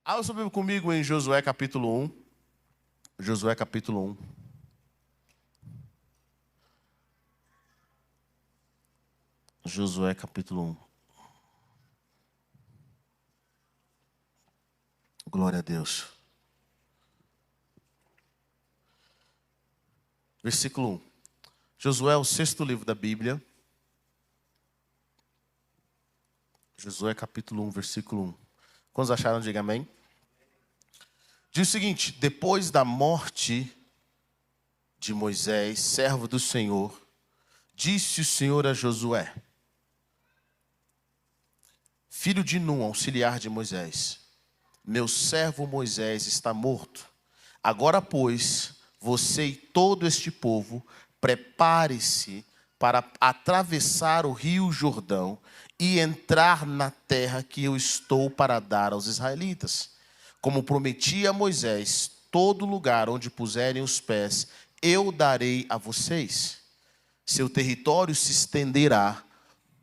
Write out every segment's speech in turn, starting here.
Abra sua Bíblia comigo em Josué capítulo 1. Josué capítulo 1. Josué capítulo 1. Glória a Deus. Versículo 1. Josué é o sexto livro da Bíblia. Josué capítulo 1, versículo 1. Quantos acharam? Diga amém. Diz o seguinte: depois da morte de Moisés, servo do Senhor, disse o Senhor a Josué, filho de Num, auxiliar de Moisés: meu servo Moisés está morto. Agora, pois, você e todo este povo, prepare-se para atravessar o rio Jordão e entrar na terra que eu estou para dar aos israelitas. Como prometi a Moisés, todo lugar onde puserem os pés, eu darei a vocês. Seu território se estenderá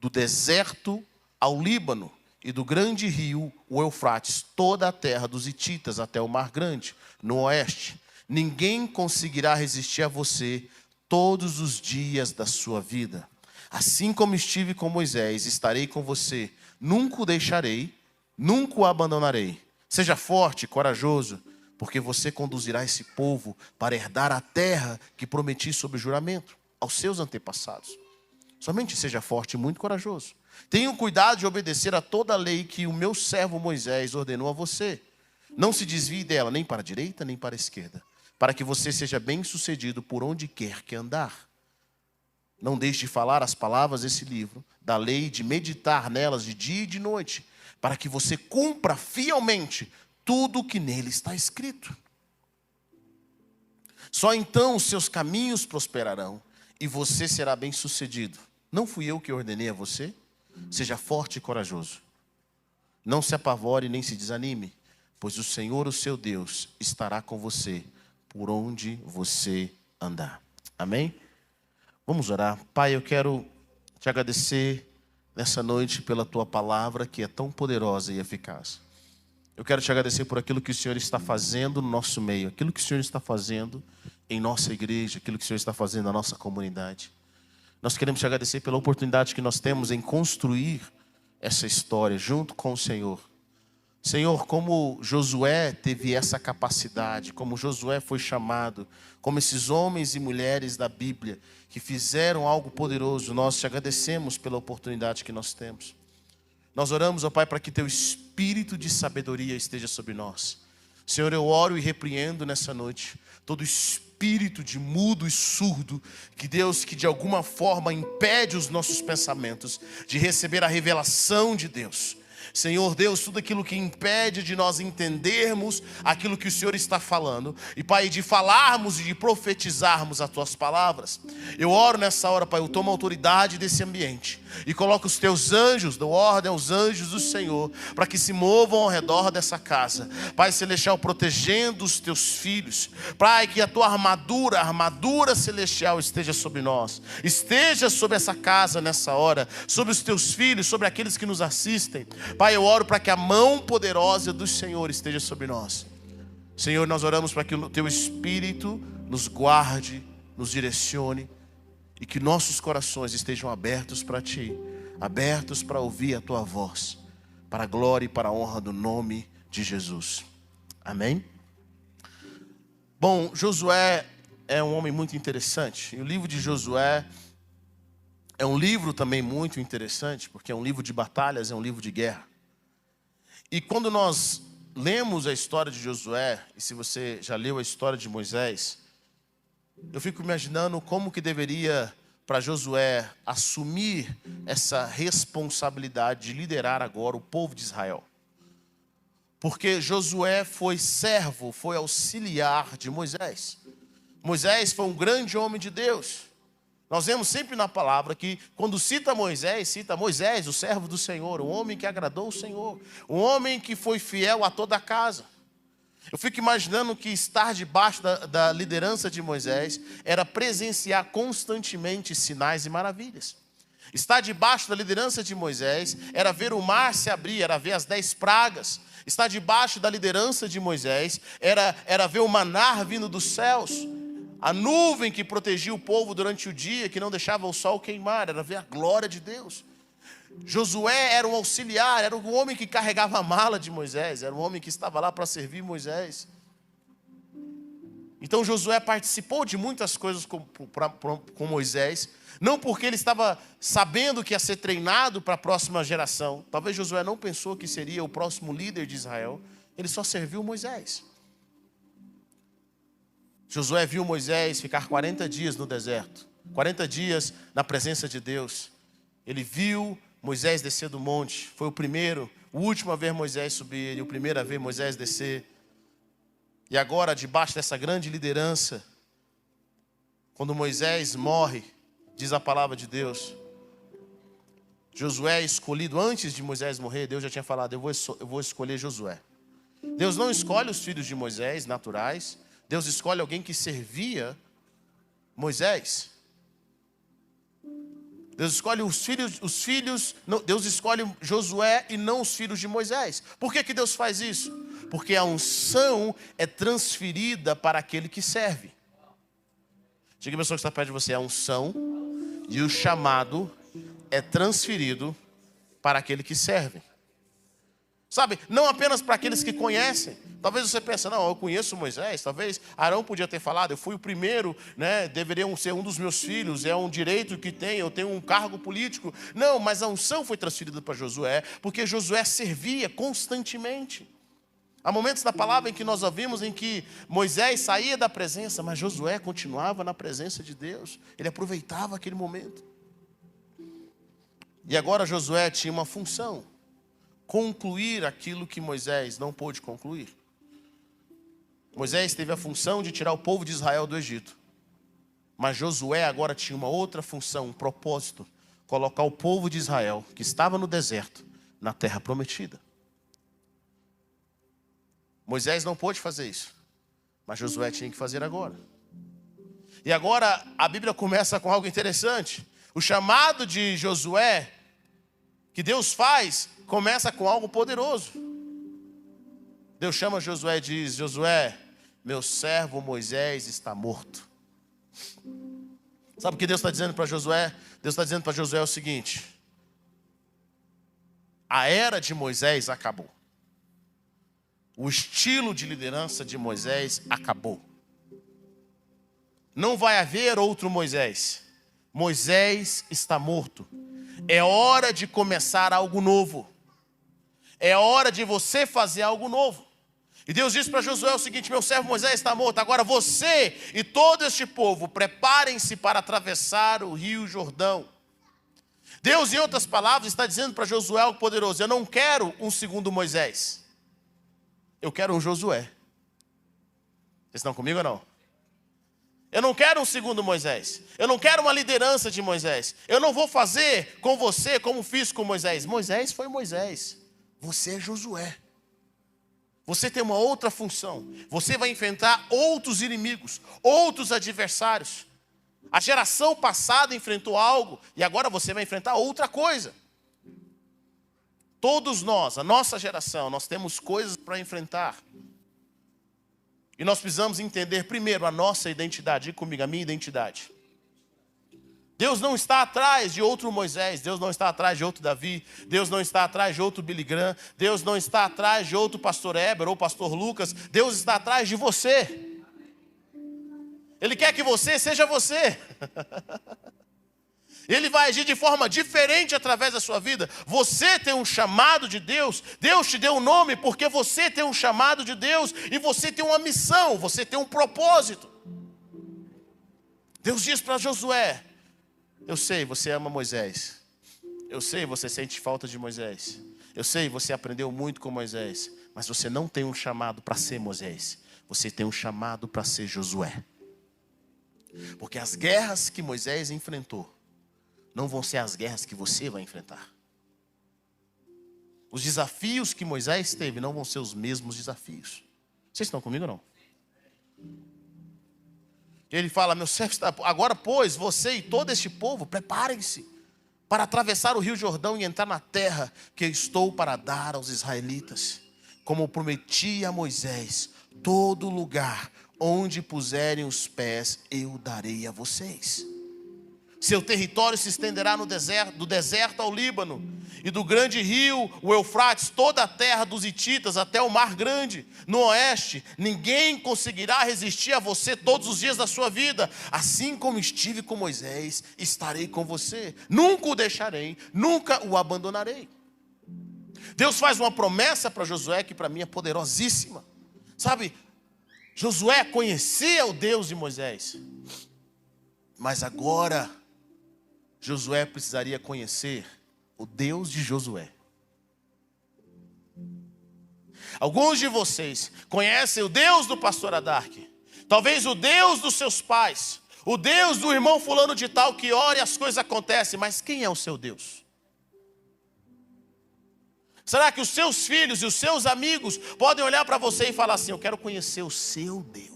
do deserto ao Líbano e do grande rio, o Eufrates, toda a terra dos hititas até o Mar Grande, no oeste. Ninguém conseguirá resistir a você todos os dias da sua vida. Assim como estive com Moisés, estarei com você. Nunca o deixarei, nunca o abandonarei. Seja forte e corajoso, porque você conduzirá esse povo para herdar a terra que prometi sob juramento aos seus antepassados. Somente seja forte e muito corajoso. Tenha cuidado de obedecer a toda a lei que o meu servo Moisés ordenou a você. Não se desvie dela nem para a direita nem para a esquerda, para que você seja bem-sucedido por onde quer que andar. Não deixe de falar as palavras desse livro, da lei, de meditar nelas de dia e de noite, para que você cumpra fielmente tudo o que nele está escrito. Só então os seus caminhos prosperarão e você será bem-sucedido. Não fui eu que ordenei a você? Seja forte e corajoso. Não se apavore nem se desanime, pois o Senhor, o seu Deus, estará com você por onde você andar. Amém? Vamos orar. Pai, eu quero te agradecer nessa noite pela tua palavra que é tão poderosa e eficaz. Eu quero te agradecer por aquilo que o Senhor está fazendo no nosso meio, aquilo que o Senhor está fazendo em nossa igreja, aquilo que o Senhor está fazendo na nossa comunidade. Nós queremos te agradecer pela oportunidade que nós temos em construir essa história junto com o Senhor. Senhor, como Josué teve essa capacidade, como Josué foi chamado, como esses homens e mulheres da Bíblia que fizeram algo poderoso, nós te agradecemos pela oportunidade que nós temos. Nós oramos, ó Pai, para que teu espírito de sabedoria esteja sobre nós. Senhor, eu oro e repreendo nessa noite todo espírito de mudo e surdo, que Deus, que de alguma forma impede os nossos pensamentos de receber a revelação de Deus. Senhor Deus, tudo aquilo que impede de nós entendermos aquilo que o Senhor está falando, e Pai, de falarmos e de profetizarmos as tuas palavras, eu oro nessa hora, Pai, eu tomo autoridade desse ambiente e coloco os teus anjos, dou ordem aos anjos do Senhor, para que se movam ao redor dessa casa, Pai celestial, protegendo os teus filhos. Pai, que a tua armadura, a armadura celestial esteja sobre nós, esteja sobre essa casa nessa hora, sobre os teus filhos, sobre aqueles que nos assistem. Pai, eu oro para que a mão poderosa do Senhor esteja sobre nós. Senhor, nós oramos para que o teu Espírito nos guarde, nos direcione, e que nossos corações estejam abertos para Ti, abertos para ouvir a Tua voz, para a glória e para a honra do nome de Jesus. Amém? Bom, Josué é um homem muito interessante, e o livro de Josué é um livro também muito interessante, porque é um livro de batalhas, é um livro de guerra. E quando nós lemos a história de Josué, e se você já leu a história de Moisés, eu fico imaginando como que deveria para Josué assumir essa responsabilidade de liderar agora o povo de Israel. Porque Josué foi servo, foi auxiliar de Moisés. Moisés foi um grande homem de Deus. Nós vemos sempre na palavra que quando cita Moisés, o servo do Senhor, o homem que agradou o Senhor, o homem que foi fiel a toda a casa. Eu fico imaginando que estar debaixo da liderança de Moisés era presenciar constantemente sinais e maravilhas. Estar debaixo da liderança de Moisés era ver o mar se abrir, era ver as 10 pragas. Estar debaixo da liderança de Moisés era ver o maná vindo dos céus. A nuvem que protegia o povo durante o dia, que não deixava o sol queimar, era ver a glória de Deus. Josué era um auxiliar, era um homem que carregava a mala de Moisés, era um homem que estava lá para servir Moisés. Então Josué participou de muitas coisas com Moisés, não porque ele estava sabendo que ia ser treinado para a próxima geração. Talvez Josué não pensou que seria o próximo líder de Israel, ele só serviu Moisés. Josué viu Moisés ficar 40 dias no deserto, 40 dias na presença de Deus. Ele viu Moisés descer do monte, foi o último a ver Moisés subir e o primeiro a ver Moisés descer. E agora, debaixo dessa grande liderança, quando Moisés morre, diz a palavra de Deus, Josué é escolhido antes de Moisés morrer. Deus já tinha falado, eu vou escolher Josué. Deus não escolhe os filhos de Moisés naturais, Deus escolhe alguém que servia Moisés. Deus escolhe Deus escolhe Josué e não os filhos de Moisés. Por que Deus faz isso? Porque a unção é transferida para aquele que serve. Diga a pessoa que está perto de você, a unção e o chamado é transferido para aquele que serve. Sabe, não apenas para aqueles que conhecem. Talvez você pense, não, eu conheço Moisés. Talvez Arão podia ter falado, eu fui o primeiro, né? Deveriam ser um dos meus filhos, é um direito que tem, eu tenho um cargo político. Não, mas a unção foi transferida para Josué, porque Josué servia constantemente. Há momentos da palavra em que nós ouvimos em que Moisés saía da presença, mas Josué continuava na presença de Deus. Ele aproveitava aquele momento. E agora Josué tinha uma função: concluir aquilo que Moisés não pôde concluir. Moisés teve a função de tirar o povo de Israel do Egito. Mas Josué agora tinha uma outra função, um propósito: colocar o povo de Israel, que estava no deserto, na terra prometida. Moisés não pôde fazer isso, mas Josué tinha que fazer agora. E agora a Bíblia começa com algo interessante. O chamado de Josué, que Deus faz, começa com algo poderoso. Deus chama Josué e diz: Josué, meu servo Moisés está morto. Sabe o que Deus está dizendo para Josué? Deus está dizendo para Josué o seguinte: a era de Moisés acabou. O estilo de liderança de Moisés acabou. Não vai haver outro Moisés. Moisés está morto. É hora de começar algo novo. É hora de você fazer algo novo. E Deus disse para Josué o seguinte: meu servo Moisés está morto. Agora você e todo este povo, preparem-se para atravessar o rio Jordão. Deus, em outras palavras, está dizendo para Josué algo poderoso: eu não quero um segundo Moisés. Eu quero um Josué. Vocês estão comigo ou não? Eu não quero um segundo Moisés. Eu não quero uma liderança de Moisés. Eu não vou fazer com você como fiz com Moisés. Moisés foi Moisés. Você é Josué. Você tem uma outra função. Você vai enfrentar outros inimigos, outros adversários. A geração passada enfrentou algo e agora você vai enfrentar outra coisa. Todos nós, a nossa geração, nós temos coisas para enfrentar. E nós precisamos entender primeiro a nossa identidade. Diga comigo, a minha identidade. Deus não está atrás de outro Moisés. Deus não está atrás de outro Davi. Deus não está atrás de outro Billy Graham. Deus não está atrás de outro pastor Heber ou pastor Lucas. Deus está atrás de você. Ele quer que você seja você. Ele vai agir de forma diferente através da sua vida. Você tem um chamado de Deus. Deus te deu um nome porque você tem um chamado de Deus. E você tem uma missão, você tem um propósito. Deus diz para Josué: eu sei, você ama Moisés. Eu sei, você sente falta de Moisés. Eu sei, você aprendeu muito com Moisés. Mas você não tem um chamado para ser Moisés. Você tem um chamado para ser Josué. Porque as guerras que Moisés enfrentou não vão ser as guerras que você vai enfrentar. Os desafios que Moisés teve não vão ser os mesmos desafios. Vocês estão comigo ou não? Ele fala: meu servo está... Agora, pois, você e todo este povo, preparem-se para atravessar o rio Jordão e entrar na terra que eu estou para dar aos israelitas. Como prometi a Moisés, todo lugar onde puserem os pés, eu darei a vocês. Seu território se estenderá no deserto, do deserto ao Líbano, e do grande rio, o Eufrates, toda a terra dos hititas até o mar grande. No oeste, ninguém conseguirá resistir a você todos os dias da sua vida. Assim como estive com Moisés, estarei com você. Nunca o deixarei, nunca o abandonarei. Deus faz uma promessa para Josué que para mim é poderosíssima. Sabe, Josué conhecia o Deus de Moisés, mas agora Josué precisaria conhecer o Deus de Josué. Alguns de vocês conhecem o Deus do pastor Adarque, talvez o Deus dos seus pais, o Deus do irmão fulano de tal que ora e as coisas acontecem, mas quem é o seu Deus? Será que os seus filhos e os seus amigos podem olhar para você e falar assim: eu quero conhecer o seu Deus?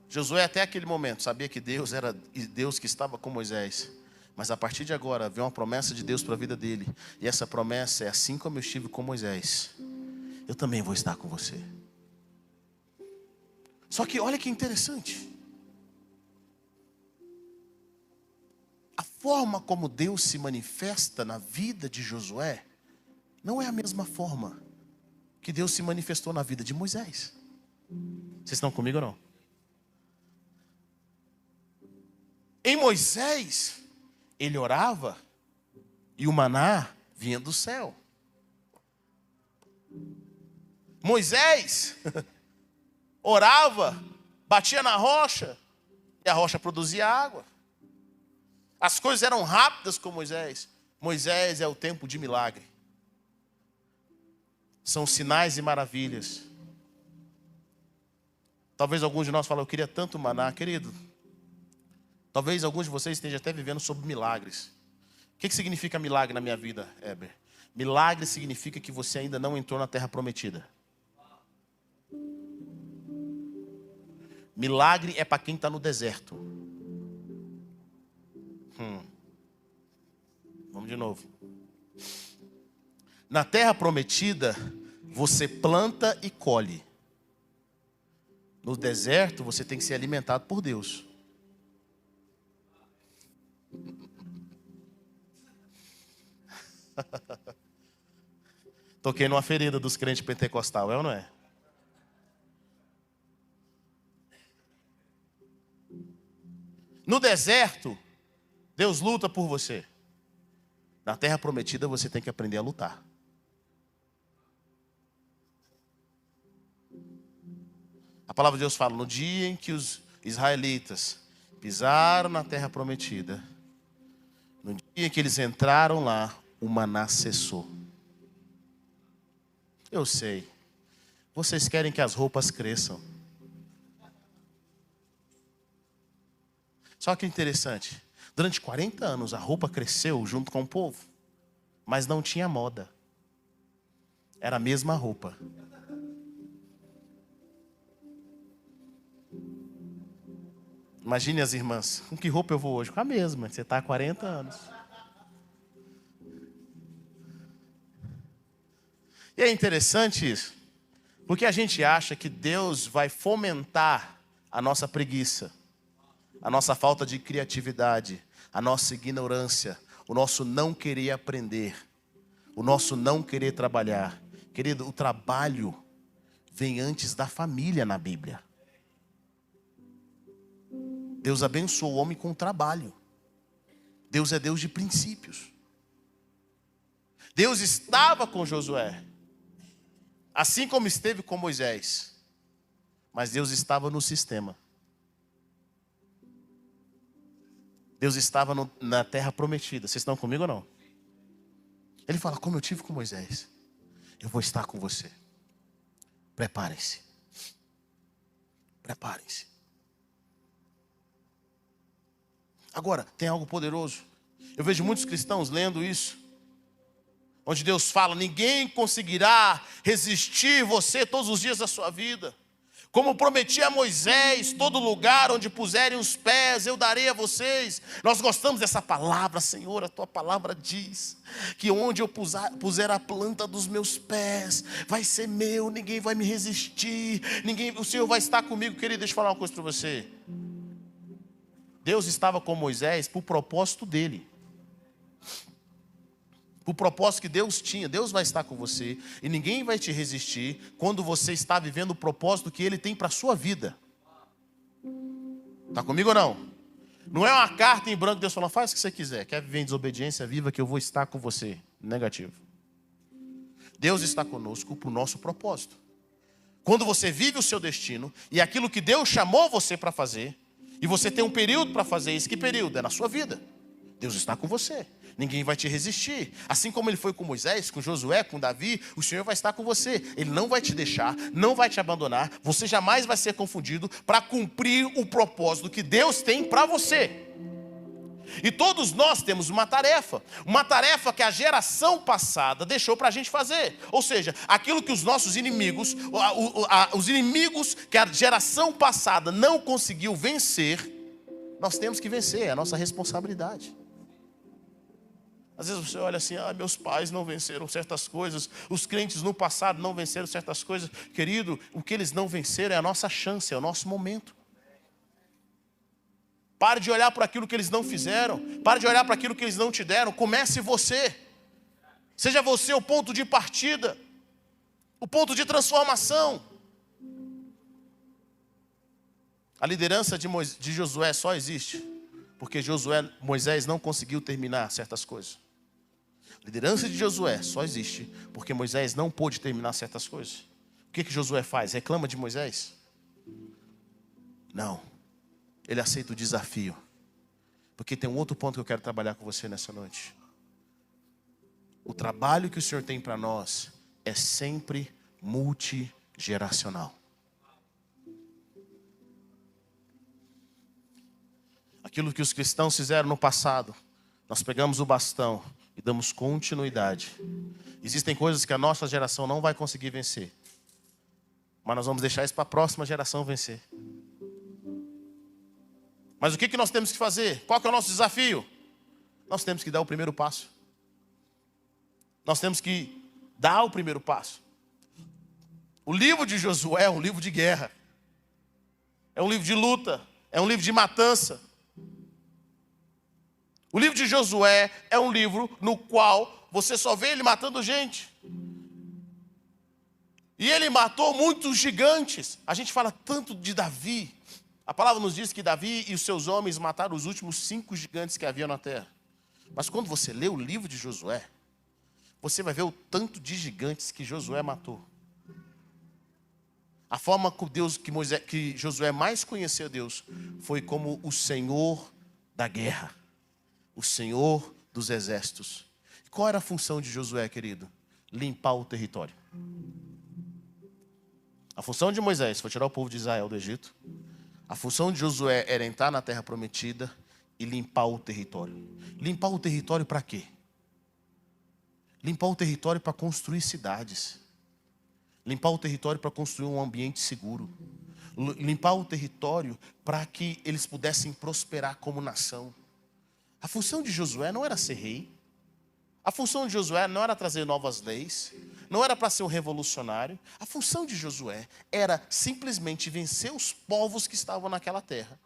Josué até aquele momento sabia que Deus era Deus que estava com Moisés. Mas a partir de agora veio uma promessa de Deus para a vida dele. E essa promessa é: assim como eu estive com Moisés, eu também vou estar com você. Só que olha que interessante. A forma como Deus se manifesta na vida de Josué não é a mesma forma que Deus se manifestou na vida de Moisés. Vocês estão comigo ou não? Em Moisés, ele orava e o maná vinha do céu. Moisés orava, batia na rocha e a rocha produzia água. As coisas eram rápidas com Moisés. Moisés é o tempo de milagre. São sinais e maravilhas. Talvez alguns de nós falem: eu queria tanto maná, querido. Talvez alguns de vocês estejam até vivendo sobre milagres. O que significa milagre na minha vida, Heber? Milagre significa que você ainda não entrou na terra prometida. Milagre é para quem está no deserto. Vamos de novo. Na terra prometida, você planta e colhe. No deserto, você tem que ser alimentado por Deus. Toquei numa ferida dos crentes pentecostal, é ou não é? No deserto, Deus luta por você. Na terra prometida, você tem que aprender a lutar. A palavra de Deus fala: no dia em que os israelitas pisaram na terra prometida, no dia em que eles entraram lá, o maná cessou. Eu sei, vocês querem que as roupas cresçam. Só que interessante, durante 40 anos a roupa cresceu junto com o povo, mas não tinha moda. Era a mesma roupa. Imagine as irmãs: com que roupa eu vou hoje? Com a mesma, você está há 40 anos. E é interessante isso, porque a gente acha que Deus vai fomentar a nossa preguiça, a nossa falta de criatividade, a nossa ignorância, o nosso não querer aprender, o nosso não querer trabalhar. Querido, o trabalho vem antes da família na Bíblia. Deus abençoou o homem com o trabalho. Deus é Deus de princípios. Deus estava com Josué, assim como esteve com Moisés, mas Deus estava no sistema. Deus estava na terra prometida. Vocês estão comigo ou não? Ele fala: como eu tive com Moisés, eu vou estar com você. Preparem-se. Preparem-se. Agora, tem algo poderoso. Eu vejo muitos cristãos lendo isso, onde Deus fala: ninguém conseguirá resistir você todos os dias da sua vida. Como prometi a Moisés, todo lugar onde puserem os pés, eu darei a vocês. Nós gostamos dessa palavra, Senhor, a tua palavra diz que onde eu puser a planta dos meus pés, vai ser meu, ninguém vai me resistir, o Senhor vai estar comigo. Querido, deixa eu falar uma coisa para você. Deus estava com Moisés por propósito dele. O propósito que Deus tinha. Deus vai estar com você e ninguém vai te resistir quando você está vivendo o propósito que Ele tem para a sua vida. Está comigo ou não? Não é uma carta em branco, Deus falando, faz o que você quiser. Quer viver em desobediência, viva que eu vou estar com você. Negativo. Deus está conosco para o nosso propósito. Quando você vive o seu destino e aquilo que Deus chamou você para fazer, e você tem um período para fazer isso, que período? É na sua vida. Deus está com você. Ninguém vai te resistir. Assim como Ele foi com Moisés, com Josué, com Davi, o Senhor vai estar com você. Ele não vai te deixar, não vai te abandonar. Você jamais vai ser confundido para cumprir o propósito que Deus tem para você. E todos nós temos uma tarefa que a geração passada deixou para a gente fazer. Ou seja, aquilo que os nossos inimigos, os inimigos que a geração passada não conseguiu vencer, nós temos que vencer, é a nossa responsabilidade. Às vezes você olha assim, meus pais não venceram certas coisas, os crentes no passado não venceram certas coisas. Querido, o que eles não venceram é a nossa chance, é o nosso momento. Pare de olhar para aquilo que eles não fizeram, pare de olhar para aquilo que eles não te deram, comece você. Seja você o ponto de partida, o ponto de transformação. A liderança de Josué só existe porque Moisés não conseguiu terminar certas coisas. A liderança de Josué só existe porque Moisés não pôde terminar certas coisas. O que Josué faz? Reclama de Moisés? Não. Ele aceita o desafio. Porque tem um outro ponto que eu quero trabalhar com você nessa noite. O trabalho que o Senhor tem para nós é sempre multigeracional. Aquilo que os cristãos fizeram no passado, nós pegamos o bastão e damos continuidade. Existem coisas que a nossa geração não vai conseguir vencer, mas nós vamos deixar isso para a próxima geração vencer. Mas o que nós temos que fazer? Qual que é o nosso desafio? Nós temos que dar o primeiro passo. Nós temos que dar o primeiro passo. O livro de Josué é um livro de guerra. É um livro de luta. É um livro de matança. O livro de Josué é um livro no qual você só vê ele matando gente. E ele matou muitos gigantes. A gente fala tanto de Davi. A palavra nos diz que Davi e os seus homens mataram os últimos 5 gigantes que havia na terra. Mas quando você lê o livro de Josué, você vai ver o tanto de gigantes que Josué matou. A forma que Josué mais conheceu Deus foi como o Senhor da guerra. O Senhor dos exércitos. Qual era a função de Josué, querido? Limpar o território. A função de Moisés foi tirar o povo de Israel do Egito. A função de Josué era entrar na terra prometida e limpar o território. Limpar o território para quê? Limpar o território para construir cidades. Limpar o território para construir um ambiente seguro. Limpar o território para que eles pudessem prosperar como nação. A função de Josué não era ser rei. A função de Josué não era trazer novas leis. Não era para ser um revolucionário. A função de Josué era simplesmente vencer os povos que estavam naquela terra.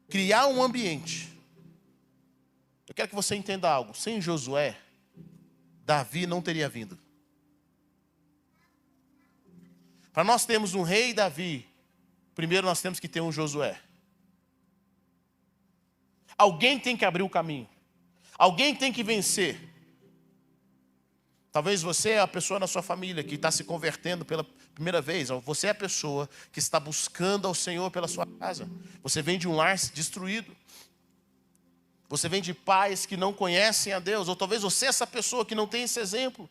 Criar um ambiente. Eu quero que você entenda algo. Sem Josué, Davi não teria vindo. Para nós termos um rei Davi, primeiro nós temos que ter um Josué. Alguém tem que abrir o caminho. Alguém tem que vencer. Talvez você é a pessoa na sua família que está se convertendo pela primeira vez. Ou você é a pessoa que está buscando ao Senhor pela sua casa. Você vem de um lar destruído. Você vem de pais que não conhecem a Deus. Ou talvez você é essa pessoa que não tem esse exemplo.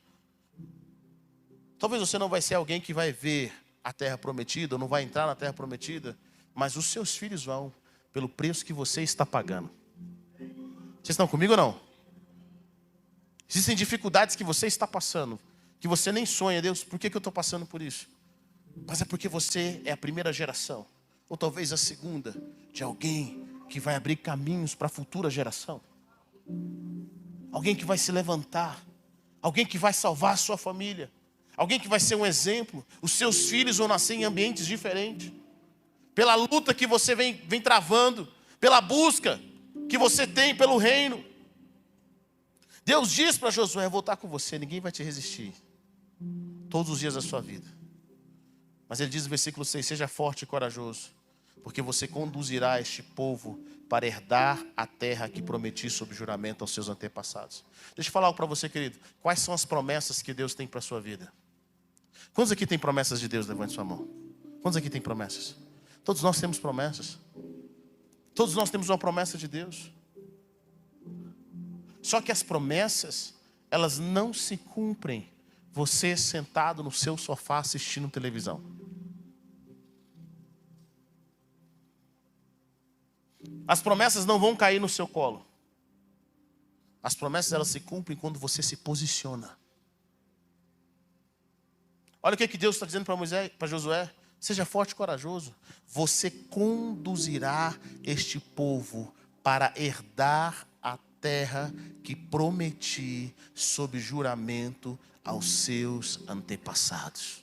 Talvez você não vai ser alguém que vai ver a terra prometida, ou não vai entrar na terra prometida. Mas os seus filhos vão. Pelo preço que você está pagando. Vocês estão comigo ou não? Existem dificuldades que você está passando, que você nem sonha. Deus, por que eu estou passando por isso? Mas é porque você é a primeira geração, ou talvez a segunda, de alguém que vai abrir caminhos para a futura geração. Alguém que vai se levantar, alguém que vai salvar a sua família, alguém que vai ser um exemplo. Os seus filhos vão nascer em ambientes diferentes. Pela luta que você vem travando, pela busca que você tem pelo reino. Deus diz para Josué: vou estar com você, ninguém vai te resistir, todos os dias da sua vida. Mas ele diz no versículo 6, seja forte e corajoso, porque você conduzirá este povo para herdar a terra que prometi sob juramento aos seus antepassados. Deixa eu falar algo para você, querido. Quais são as promessas que Deus tem para a sua vida? Quantos aqui tem promessas de Deus? Levante sua mão. Quantos aqui tem promessas? Todos nós temos promessas. Todos nós temos uma promessa de Deus. Só que as promessas, elas não se cumprem você sentado no seu sofá assistindo televisão. As promessas não vão cair no seu colo. As promessas, elas se cumprem quando você se posiciona. Olha o que Deus está dizendo para Josué: seja forte e corajoso. Você conduzirá este povo para herdar a terra que prometi sob juramento aos seus antepassados.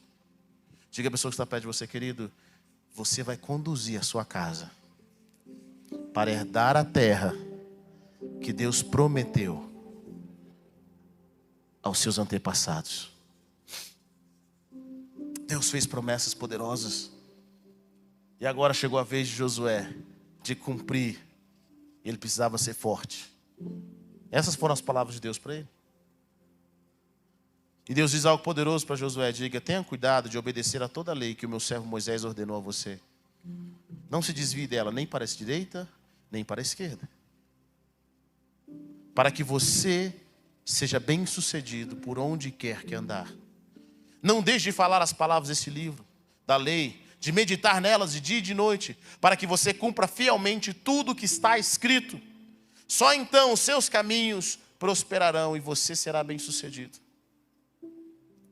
Diga a pessoa que está perto de você: querido, você vai conduzir a sua casa para herdar a terra que Deus prometeu aos seus antepassados. Deus fez promessas poderosas. E agora chegou a vez de Josué de cumprir. Ele precisava ser forte. Essas foram as palavras de Deus para ele. E Deus diz algo poderoso para Josué: diga, tenha cuidado de obedecer a toda a lei que o meu servo Moisés ordenou a você. Não se desvie dela nem para a direita, nem para a esquerda, para que você seja bem sucedido por onde quer que andar. Não deixe de falar as palavras desse livro, da lei, de meditar nelas de dia e de noite, para que você cumpra fielmente tudo o que está escrito. Só então os seus caminhos prosperarão e você será bem sucedido.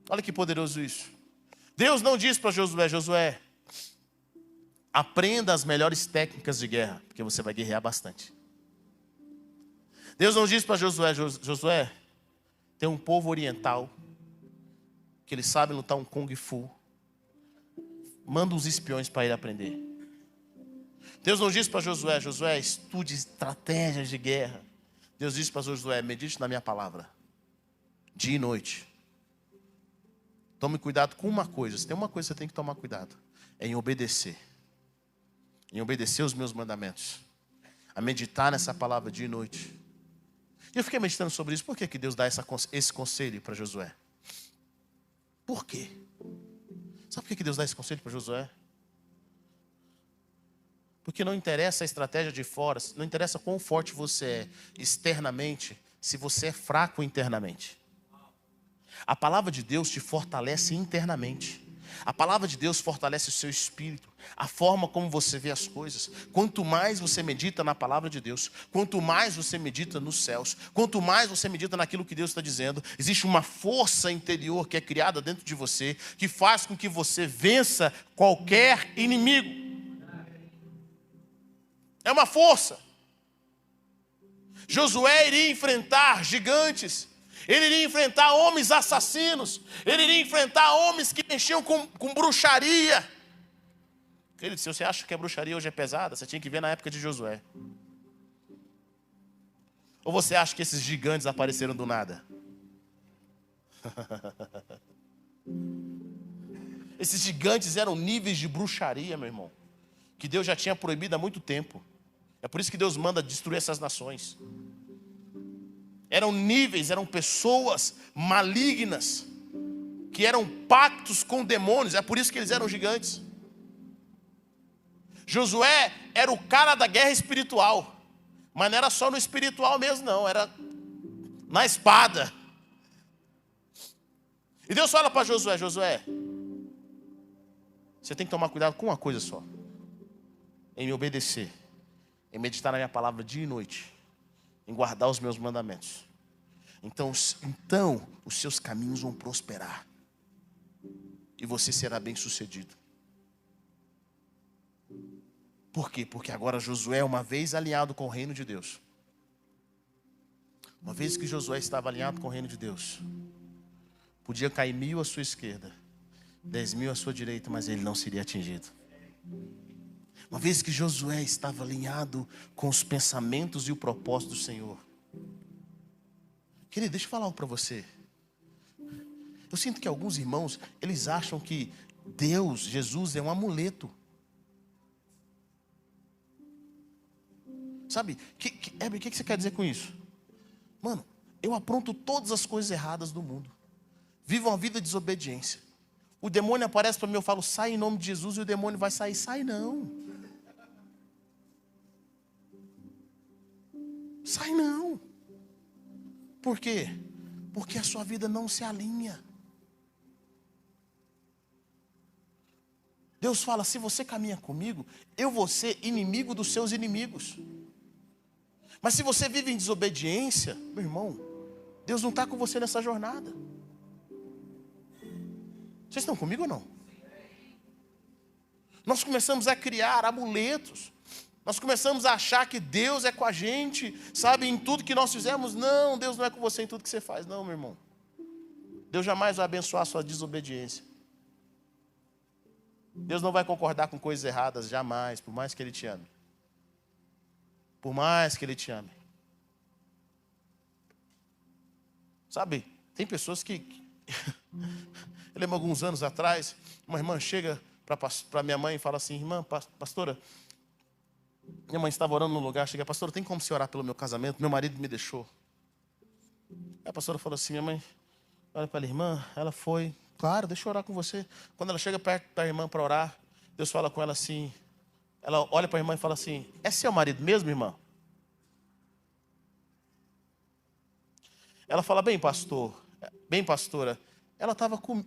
Olha que poderoso isso. Deus não diz para Josué: Josué, aprenda as melhores técnicas de guerra, porque você vai guerrear bastante. Deus não diz para Josué: Josué, tem um povo oriental que eles sabem lutar um Kung Fu. Manda uns espiões para ir aprender. Deus não diz para Josué: Josué, estude estratégias de guerra. Deus diz para Josué: medite na minha palavra, dia e noite. Tome cuidado com uma coisa. Se tem uma coisa que você tem que tomar cuidado, é em obedecer. Em obedecer os meus mandamentos. A meditar nessa palavra dia e noite. E eu fiquei meditando sobre isso. Por que Deus dá esse conselho para Josué? Por quê? Sabe por que Deus dá esse conselho para Josué? Porque não interessa a estratégia de fora, não interessa quão forte você é externamente, se você é fraco internamente. A palavra de Deus te fortalece internamente. A palavra de Deus fortalece o seu espírito, a forma como você vê as coisas. Quanto mais você medita na palavra de Deus, quanto mais você medita nos céus, quanto mais você medita naquilo que Deus está dizendo, existe uma força interior que é criada dentro de você, que faz com que você vença qualquer inimigo. É uma força. Josué iria enfrentar gigantes. Ele iria enfrentar homens assassinos. Ele iria enfrentar homens que mexiam com bruxaria. Querido, se você acha que a bruxaria hoje é pesada, você tinha que ver na época de Josué. Ou você acha que esses gigantes apareceram do nada? Esses gigantes eram níveis de bruxaria, meu irmão, que Deus já tinha proibido há muito tempo. É por isso que Deus manda destruir essas nações. Eram níveis, eram pessoas malignas, que eram pactos com demônios. É por isso que eles eram gigantes. Josué era o cara da guerra espiritual. Mas não era só no espiritual mesmo, não. Era na espada. E Deus fala para Josué: Josué, você tem que tomar cuidado com uma coisa só: em me obedecer, em meditar na minha palavra dia e noite, em guardar os meus mandamentos. Então os seus caminhos vão prosperar. e você será bem-sucedido. Por quê? Porque agora Josué, uma vez alinhado com o reino de Deus, uma vez que Josué estava alinhado com o reino de Deus, podia cair 1000 à sua esquerda, 10.000 à sua direita, mas ele não seria atingido. Uma vez que Josué estava alinhado com os pensamentos e o propósito do Senhor. Querido, deixa eu falar algo para você. Eu sinto que alguns irmãos, eles acham que Deus, Jesus, é um amuleto. Sabe, Heber, o que você quer dizer com isso? Mano, eu apronto todas as coisas erradas do mundo. Vivo uma vida de desobediência. O demônio aparece para mim, eu falo, sai em nome de Jesus, e o demônio vai sair. Sai não. Sai não. Por quê? Porque a sua vida não se alinha. Deus fala, se você caminha comigo, eu vou ser inimigo dos seus inimigos. Mas se você vive em desobediência, meu irmão, Deus não está com você nessa jornada. Vocês estão comigo ou não? Nós começamos a criar amuletos. Nós começamos a achar que Deus é com a gente, sabe, em tudo que nós fizemos. Não, Deus não é com você em tudo que você faz. Não, meu irmão. Deus jamais vai abençoar a sua desobediência. Deus não vai concordar com coisas erradas, jamais, por mais que Ele te ame. Por mais que Ele te ame. Sabe, tem pessoas que... Eu lembro alguns anos atrás, uma irmã chega para minha mãe e fala assim, irmã, pastora, minha mãe estava orando num lugar, chega, pastora, tem como você orar pelo meu casamento? Meu marido me deixou. Aí a pastora falou assim, minha mãe, olha para ela, irmã, ela foi, claro, deixa eu orar com você. Quando ela chega perto da irmã para orar, Deus fala com ela assim, ela olha para a irmã e fala assim, é seu marido mesmo, irmã? Ela fala, bem, pastora,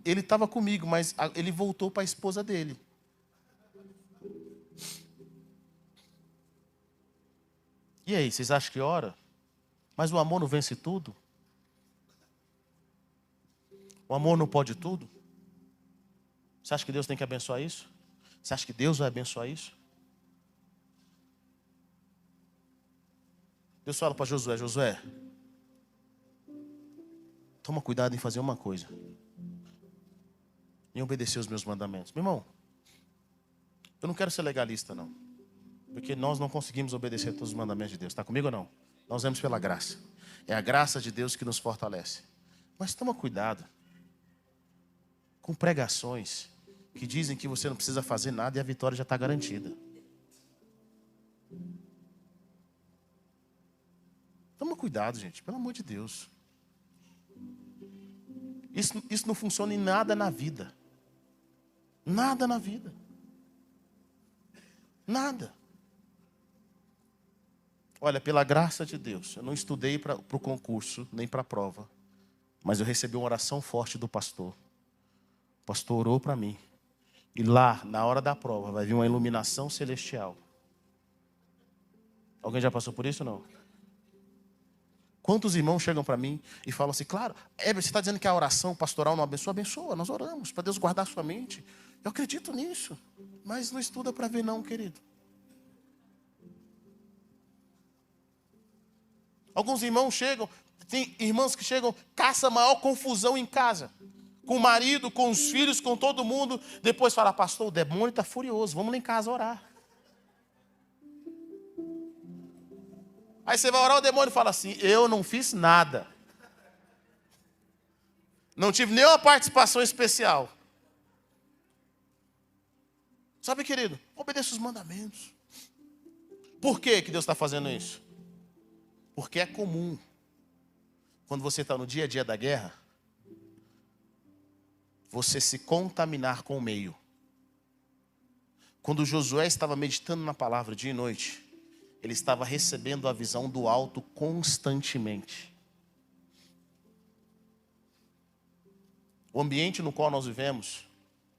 ele estava comigo, mas ele voltou para a esposa dele. E aí, vocês acham que ora? Mas o amor não vence tudo? O amor não pode tudo? Você acha que Deus tem que abençoar isso? Você acha que Deus vai abençoar isso? Deus fala para Josué, Josué, toma cuidado em fazer uma coisa. Em obedecer os meus mandamentos. Meu irmão, eu não quero ser legalista, não. Porque nós não conseguimos obedecer todos os mandamentos de Deus. Está comigo ou não? Nós vemos pela graça. É a graça de Deus que nos fortalece. Mas toma cuidado com pregações que dizem que você não precisa fazer nada e a vitória já está garantida. Toma cuidado, gente. Pelo amor de Deus. Isso não funciona em nada na vida. Nada na vida. Nada. Olha, pela graça de Deus, eu não estudei para o concurso, nem para a prova. Mas eu recebi uma oração forte do pastor. O pastor orou para mim. E lá, na hora da prova, vai vir uma iluminação celestial. Alguém já passou por isso ou não? Quantos irmãos chegam para mim e falam assim, claro, você está dizendo que a oração pastoral não abençoa? Abençoa, nós oramos para Deus guardar sua mente. Eu acredito nisso, mas não estuda para ver não, querido. Alguns irmãos chegam, tem irmãs que chegam, caça a maior confusão em casa. Com o marido, com os filhos, com todo mundo. Depois fala, pastor, o demônio está furioso, vamos lá em casa orar. Aí você vai orar, o demônio fala assim, eu não fiz nada. Não tive nenhuma participação especial. Sabe, querido, obedeça os mandamentos. Por que Deus está fazendo isso? Porque é comum. Quando você está no dia a dia da guerra, você se contaminar com o meio. Quando Josué estava meditando na palavra dia e noite, ele estava recebendo a visão do alto constantemente. O ambiente no qual nós vivemos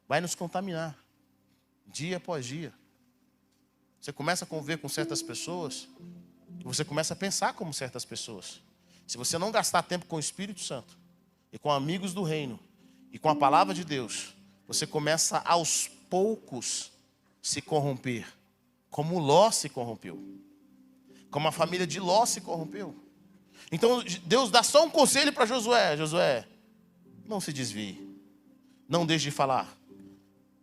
vai nos contaminar, dia após dia. Você começa a conviver com certas pessoas, você começa a pensar como certas pessoas. Se você não gastar tempo com o Espírito Santo, e com amigos do reino, e com a palavra de Deus, você começa aos poucos se corromper, como Ló se corrompeu, como a família de Ló se corrompeu. Então Deus dá só um conselho para Josué: Josué, não se desvie, não deixe de falar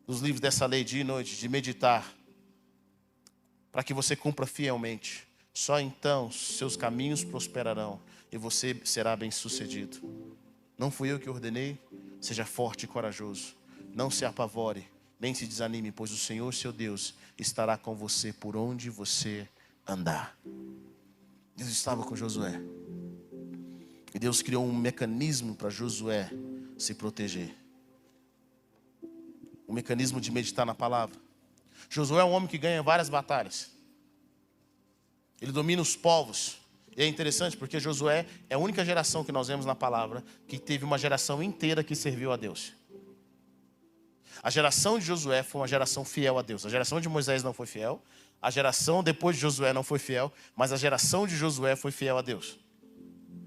dos livros dessa lei dia e noite, de meditar, para que você cumpra fielmente. Só então seus caminhos prosperarão e você será bem-sucedido. Não fui eu que ordenei? Seja forte e corajoso. Não se apavore, nem se desanime, pois o Senhor, seu Deus, estará com você por onde você andar. Deus estava com Josué. E Deus criou um mecanismo para Josué se proteger. Um mecanismo de meditar na palavra. Josué é um homem que ganha várias batalhas. Ele domina os povos. E é interessante porque Josué é a única geração que nós vemos na palavra que teve uma geração inteira que serviu a Deus. A geração de Josué foi uma geração fiel a Deus. A geração de Moisés não foi fiel. A geração depois de Josué não foi fiel. Mas a geração de Josué foi fiel a Deus.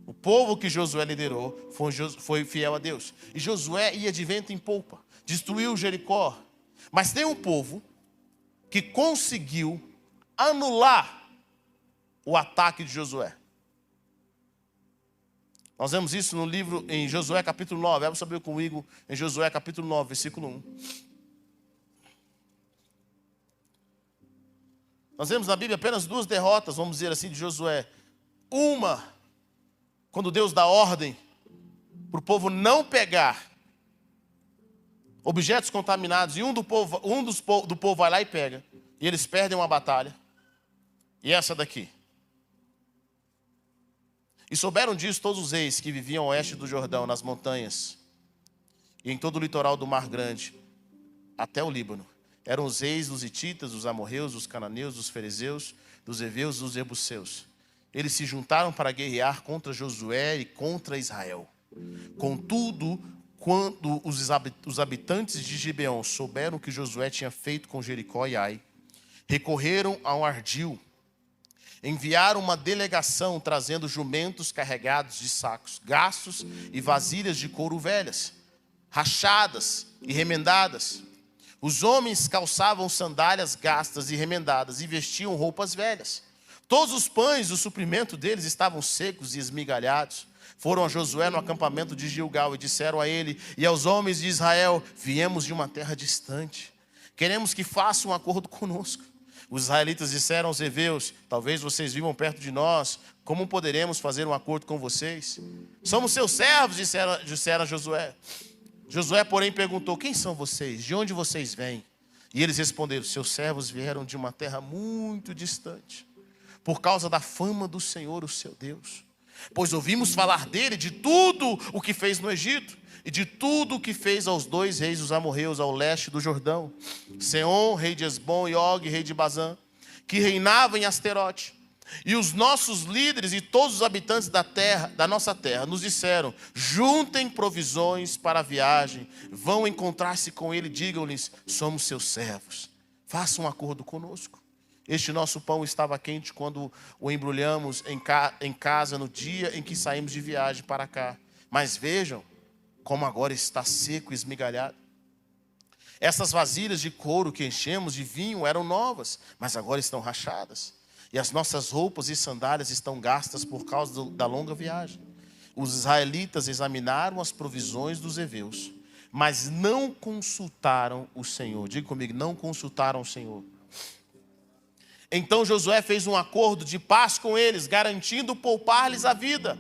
O povo que Josué liderou foi fiel a Deus. E Josué ia de vento em polpa. Destruiu Jericó. Mas tem um povo que conseguiu anular o ataque de Josué. Nós vemos isso no livro em Josué capítulo 9. Vamos saber comigo em Josué capítulo 9, versículo 1. Nós vemos na Bíblia apenas duas derrotas, vamos dizer assim, de Josué. Uma, quando Deus dá ordem para o povo não pegar objetos contaminados, e do povo vai lá e pega, e eles perdem uma batalha. E essa daqui. E souberam disso todos os reis que viviam ao oeste do Jordão, nas montanhas, e em todo o litoral do Mar Grande, até o Líbano. Eram os reis dos hititas, dos amorreus, dos cananeus, dos ferezeus, dos heveus e dos jebuseus. Eles se juntaram para guerrear contra Josué e contra Israel. Contudo, quando os habitantes de Gibeão souberam que Josué tinha feito com Jericó e Ai, recorreram a um ardil. Enviaram uma delegação trazendo jumentos carregados de sacos, gastos e vasilhas de couro velhas, rachadas e remendadas. Os homens calçavam sandálias gastas e remendadas e vestiam roupas velhas. Todos os pães do suprimento deles estavam secos e esmigalhados. Foram a Josué no acampamento de Gilgal e disseram a ele e aos homens de Israel: viemos de uma terra distante. Queremos que façam um acordo conosco. Os israelitas disseram aos heveus: talvez vocês vivam perto de nós, como poderemos fazer um acordo com vocês? Somos seus servos, disseram a Josué. Josué, porém, perguntou: quem são vocês? De onde vocês vêm? E eles responderam: seus servos vieram de uma terra muito distante, por causa da fama do Senhor, o seu Deus. Pois ouvimos falar dele, de tudo o que fez no Egito, e de tudo o que fez aos dois reis dos amorreus ao leste do Jordão, Seom, rei de Esbom, e Og, rei de Bazã, que reinava em Asterote. E os nossos líderes e todos os habitantes da nossa terra nos disseram: juntem provisões para a viagem, vão encontrar-se com ele, digam-lhes: somos seus servos, façam um acordo conosco. Este nosso pão estava quente quando o embrulhamos em casa no dia em que saímos de viagem para cá. Mas vejam como agora está seco e esmigalhado. Essas vasilhas de couro que enchemos de vinho eram novas, mas agora estão rachadas. E as nossas roupas e sandálias estão gastas por causa da longa viagem. Os israelitas examinaram as provisões dos heveus, mas não consultaram o Senhor. Diga comigo: não consultaram o Senhor. Então Josué fez um acordo de paz com eles, garantindo poupar-lhes a vida.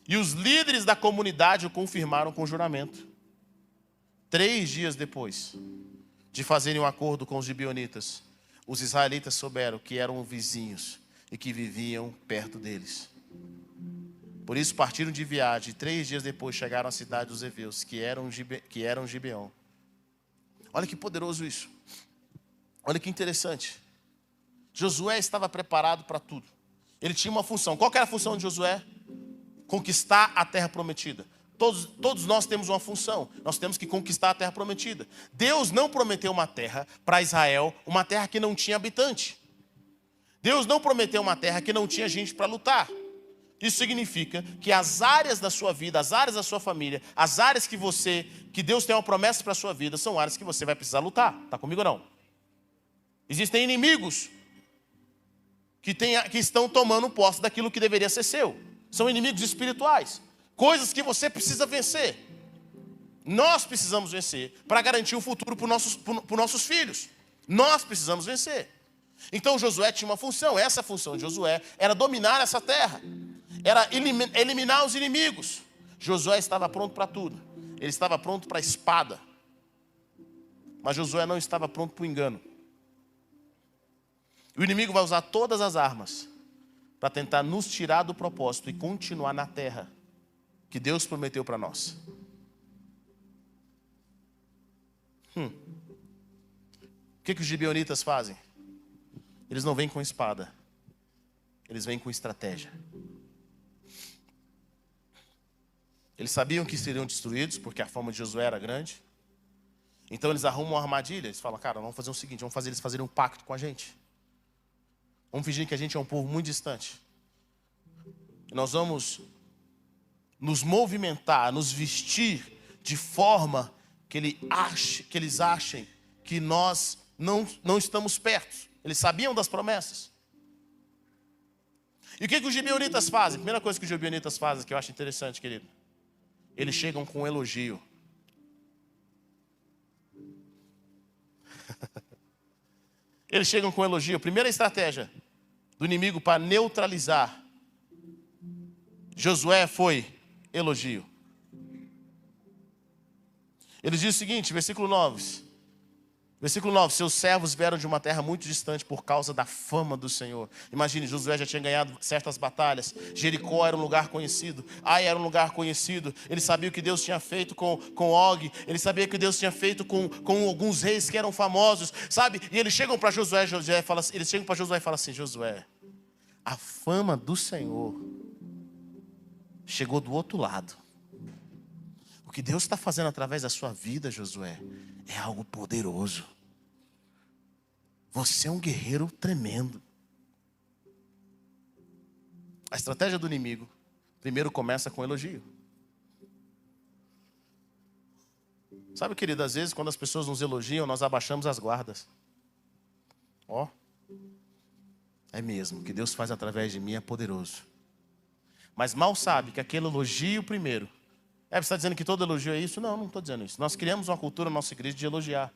E os líderes da comunidade o confirmaram com juramento. 3 dias depois de fazerem um acordo com os gibeonitas, os israelitas souberam que eram vizinhos e que viviam perto deles. Por isso partiram de viagem e 3 dias depois chegaram à cidade dos heveus, que eram Gibeão. Olha que poderoso isso. Olha que interessante. Josué estava preparado para tudo. Ele tinha uma função. Qual que era a função de Josué? Conquistar a terra prometida. Todos nós temos uma função. Nós temos que conquistar a terra prometida. Deus não prometeu uma terra para Israel, uma terra que não tinha habitante. Deus não prometeu uma terra que não tinha gente para lutar. Isso significa que as áreas da sua vida, as áreas da sua família, as áreas que Deus tem uma promessa para a sua vida, são áreas que você vai precisar lutar. Está comigo ou não? Existem inimigos que estão tomando posse daquilo que deveria ser seu. São inimigos espirituais. Coisas que você precisa vencer. Nós precisamos vencer para garantir um futuro para os nossos filhos. Nós precisamos vencer. Então Josué tinha uma função. Essa função de Josué era dominar essa terra. Era eliminar os inimigos. Josué estava pronto para tudo. Ele estava pronto para a espada. Mas Josué não estava pronto para o engano. O inimigo vai usar todas as armas para tentar nos tirar do propósito e continuar na terra que Deus prometeu para nós. O que os gibeonitas fazem? Eles não vêm com espada. Eles vêm com estratégia. Eles sabiam que seriam destruídos, porque a fama de Josué era grande. Então eles arrumam uma armadilha. Eles falam, cara, vamos fazer o seguinte, vamos fazer eles fazerem um pacto com a gente. Vamos fingir que a gente é um povo muito distante. E nós vamos nos movimentar, nos vestir de forma que eles achem que nós não estamos perto. Eles sabiam das promessas. E o que os gibeonitas fazem? A primeira coisa que os gibeonitas fazem, que eu acho interessante, querido. Eles chegam com um elogio. Eles chegam com um elogio. Primeira estratégia do inimigo para neutralizar Josué foi elogio. Ele diz o seguinte, versículo 9. Versículo 9, seus servos vieram de uma terra muito distante por causa da fama do Senhor. Imagine, Josué já tinha ganhado certas batalhas. Jericó era um lugar conhecido. Ai era um lugar conhecido. Ele sabia o que Deus tinha feito com Og. Ele sabia o que Deus tinha feito com alguns reis que eram famosos. Sabe? E eles chegam para Josué, eles chegam para Josué e falam assim, Josué, a fama do Senhor chegou do outro lado. O que Deus está fazendo através da sua vida, Josué, é algo poderoso. Você é um guerreiro tremendo. A estratégia do inimigo, primeiro começa com elogio. Sabe, querido, às vezes quando as pessoas nos elogiam, nós abaixamos as guardas. É mesmo, o que Deus faz através de mim é poderoso. Mas mal sabe que aquele elogio primeiro. Você está dizendo que todo elogio é isso? Não, não estou dizendo isso. Nós criamos uma cultura na nossa igreja de elogiar,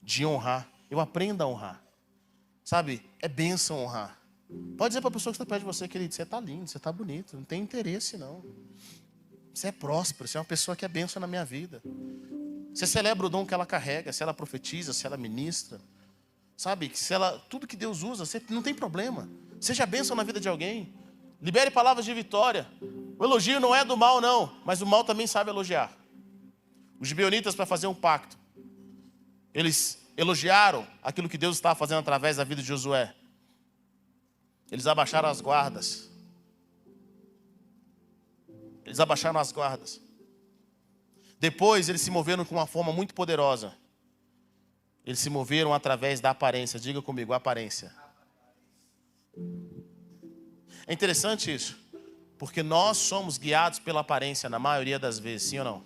de honrar. Eu aprendo a honrar. Sabe, é bênção honrar. Pode dizer para a pessoa que está perto de você, querido, você está lindo, você está bonito, não tem interesse não. Você é próspero, você é uma pessoa que é bênção na minha vida. Você celebra o dom que ela carrega, se ela profetiza, se ela ministra. Sabe, tudo que Deus usa, você não tem problema. Seja bênção na vida de alguém. Libere palavras de vitória. O elogio não é do mal não, mas o mal também sabe elogiar. Os gibeonitas, para fazer um pacto, eles elogiaram aquilo que Deus estava fazendo através da vida de Josué. Eles abaixaram as guardas. Eles abaixaram as guardas. Depois eles se moveram com uma forma muito poderosa. Eles se moveram através da aparência. Diga comigo, aparência. É interessante isso, porque nós somos guiados pela aparência na maioria das vezes, sim ou não?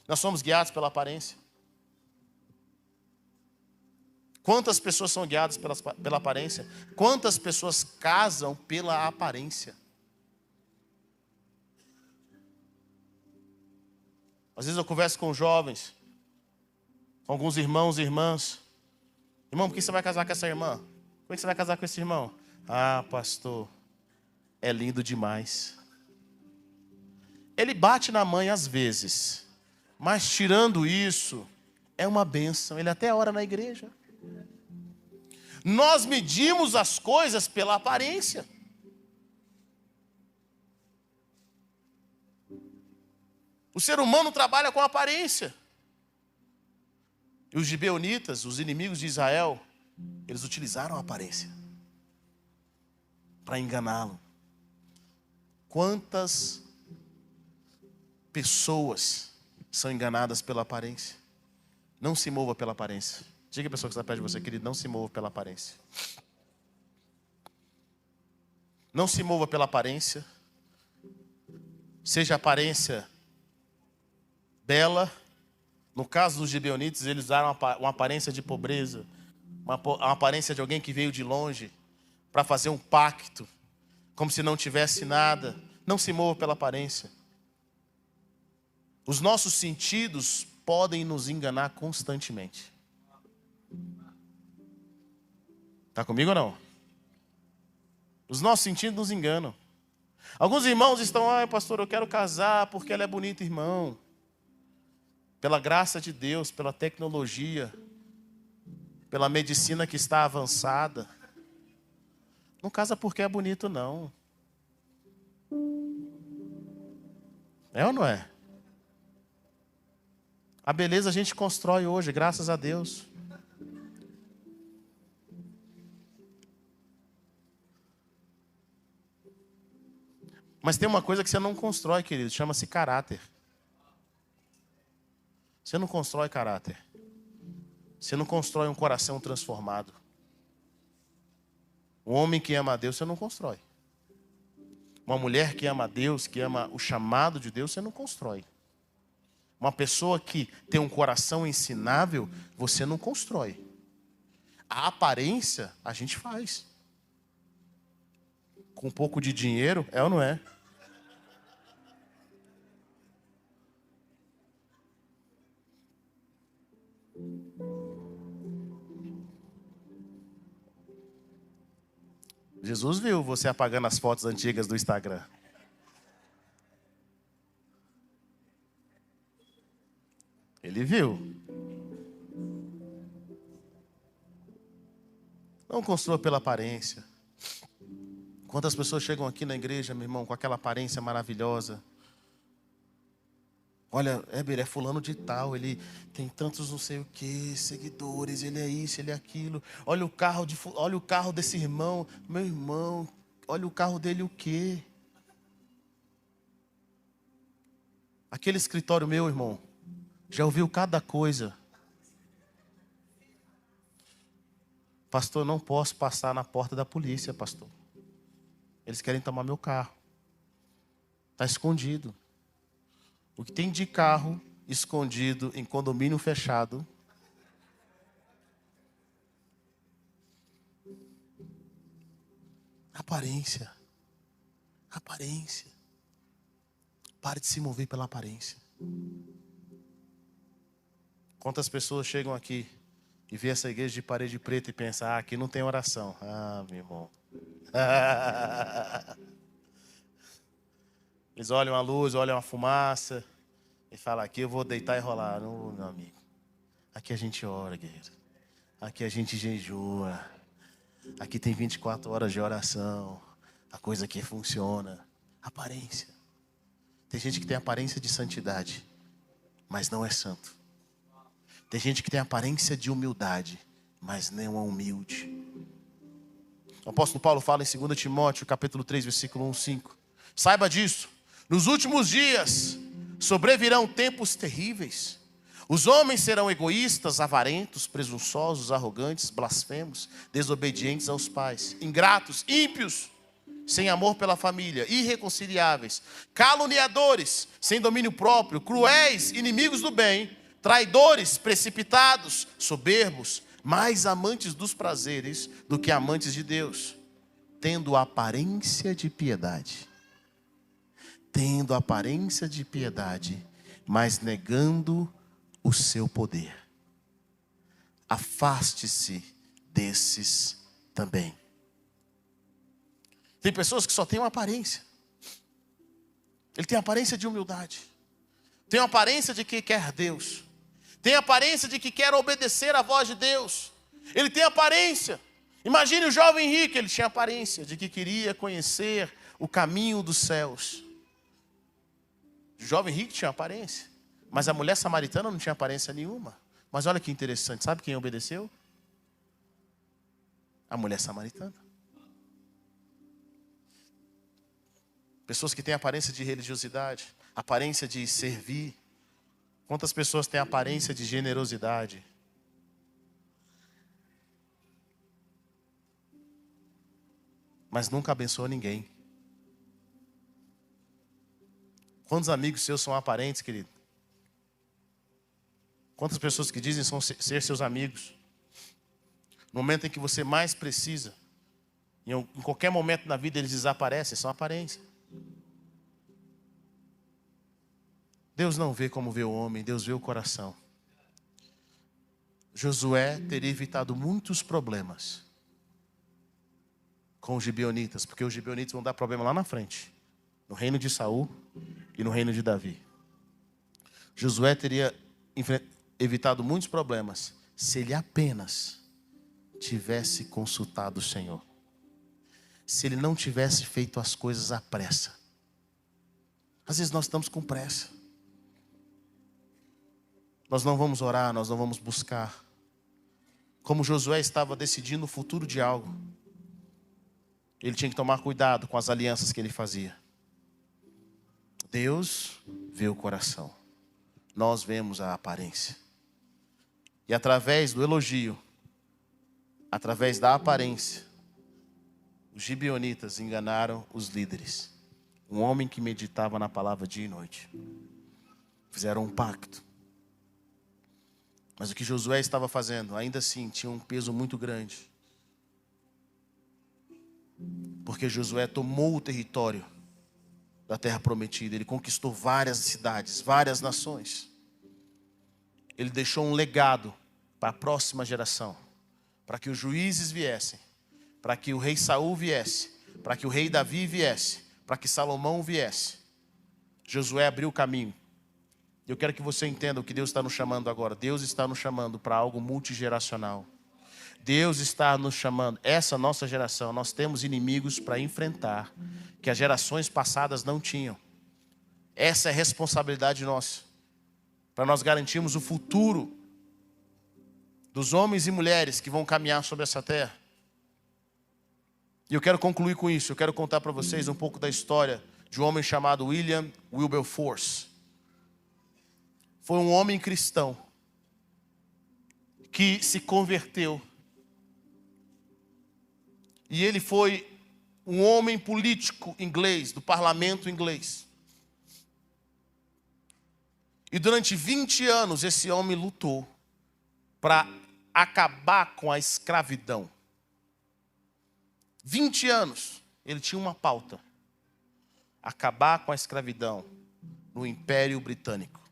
Nós somos guiados pela aparência. Quantas pessoas são guiadas pela aparência? Quantas pessoas casam pela aparência? Às vezes eu converso com jovens, com alguns irmãos e irmãs. Irmão, por que você vai casar com essa irmã? Por que você vai casar com esse irmão? Ah, pastor, é lindo demais. Ele bate na mãe às vezes, mas tirando isso, é uma bênção. Ele até ora na igreja. Nós medimos as coisas pela aparência. O ser humano trabalha com aparência. E os gibeonitas, os inimigos de Israel, eles utilizaram a aparência para enganá-lo. Quantas pessoas são enganadas pela aparência? Não se mova pela aparência. Diga a pessoa que está perto de você, querido, não se mova pela aparência. Não se mova pela aparência. Seja a aparência bela. No caso dos gibeonitas, eles usaram uma aparência de pobreza, uma aparência de alguém que veio de longe para fazer um pacto, como se não tivesse nada. Não se mova pela aparência. Os nossos sentidos podem nos enganar constantemente. Está comigo ou não? Os nossos sentidos nos enganam. Alguns irmãos estão, pastor, eu quero casar porque ela é bonita, irmão. Pela graça de Deus, pela tecnologia, pela medicina que está avançada. Não casa porque é bonito, não. É ou não é? A beleza a gente constrói hoje, graças a Deus. Mas tem uma coisa que você não constrói, querido, chama-se caráter. Você não constrói caráter. Você não constrói um coração transformado. Um homem que ama a Deus, você não constrói. Uma mulher que ama a Deus, que ama o chamado de Deus, você não constrói. Uma pessoa que tem um coração ensinável, você não constrói. A aparência, a gente faz. Com um pouco de dinheiro, é ou não é? Jesus viu você apagando as fotos antigas do Instagram. Ele viu. Não construa pela aparência. Quantas pessoas chegam aqui na igreja, meu irmão, com aquela aparência maravilhosa. Olha, ele é fulano de tal, ele tem tantos não sei o que, seguidores, ele é isso, ele é aquilo. Olha o carro desse irmão. Meu irmão, olha o carro dele o quê? Aquele escritório meu, irmão, já ouviu cada coisa. Pastor, eu não posso passar na porta da polícia, pastor. Eles querem tomar meu carro. Está escondido. O que tem de carro escondido em condomínio fechado. Aparência. Aparência. Pare de se mover pela aparência. Quantas pessoas chegam aqui e vê essa igreja de parede preta e pensam, aqui não tem oração. Meu irmão. Eles olham a luz, olham a fumaça e falam, aqui eu vou deitar e rolar. Não, meu amigo. Aqui a gente ora, guerreiro. Aqui a gente jejua. Aqui tem 24 horas de oração. A coisa aqui funciona. Aparência. Tem gente que tem aparência de santidade, mas não é santo. Tem gente que tem aparência de humildade, mas não é humilde. O apóstolo Paulo fala em 2 Timóteo, capítulo 3, versículo 1, 5. Saiba disso. Nos últimos dias sobrevirão tempos terríveis. Os homens serão egoístas, avarentos, presunçosos, arrogantes, blasfemos, desobedientes aos pais, ingratos, ímpios, sem amor pela família, irreconciliáveis, caluniadores, sem domínio próprio, cruéis, inimigos do bem, traidores, precipitados, soberbos, mais amantes dos prazeres do que amantes de Deus, tendo aparência de piedade. Tendo aparência de piedade, mas negando o seu poder. Afaste-se desses também. Tem pessoas que só têm uma aparência. Ele tem a aparência de humildade. Tem a aparência de que quer Deus. Tem a aparência de que quer obedecer à voz de Deus. Ele tem aparência. Imagine o jovem rico, ele tinha aparência de que queria conhecer o caminho dos céus. O jovem rico tinha aparência. Mas a mulher samaritana não tinha aparência nenhuma. Mas olha que interessante, sabe quem obedeceu? A mulher samaritana. Pessoas que têm aparência de religiosidade, aparência de servir. Quantas pessoas têm aparência de generosidade? mas nunca abençoou ninguém. Quantos amigos seus são aparentes, querido? Quantas pessoas que dizem ser seus amigos? No momento em que você mais precisa, em qualquer momento na vida eles desaparecem, são aparência. Deus não vê como vê o homem, Deus vê o coração. Josué teria evitado muitos problemas com os gibeonitas, porque os gibeonitas vão dar problema lá na frente, no reino de Saul e no reino de Davi. Josué teria evitado muitos problemas se ele apenas tivesse consultado o Senhor. Se ele não tivesse feito as coisas à pressa. Às vezes nós estamos com pressa. Nós não vamos orar, nós não vamos buscar. Como Josué estava decidindo o futuro de algo, ele tinha que tomar cuidado com as alianças que ele fazia. Deus vê o coração. Nós vemos a aparência. E através do elogio, através da aparência, os gibeonitas enganaram os líderes. Um homem que meditava na palavra dia e noite. Fizeram um pacto. Mas o que Josué estava fazendo, ainda assim, tinha um peso muito grande. Porque Josué tomou o território da terra prometida. Ele conquistou várias cidades, várias nações. Ele deixou um legado para a próxima geração. Para que os juízes viessem. Para que o rei Saul viesse. Para que o rei Davi viesse. Para que Salomão viesse. Josué abriu o caminho. Eu quero que você entenda o que Deus está nos chamando agora. Deus está nos chamando para algo multigeracional. Deus está nos chamando. Essa nossa geração, nós temos inimigos para enfrentar que as gerações passadas não tinham. Essa é a responsabilidade nossa. Para nós garantirmos o futuro dos homens e mulheres que vão caminhar sobre essa terra. E eu quero concluir com isso. Eu quero contar para vocês um pouco da história de um homem chamado William Wilberforce. Foi um homem cristão que se converteu. E ele foi um homem político inglês, do parlamento inglês. E durante 20 anos esse homem lutou para acabar com a escravidão. 20 anos ele tinha uma pauta: acabar com a escravidão no Império Britânico.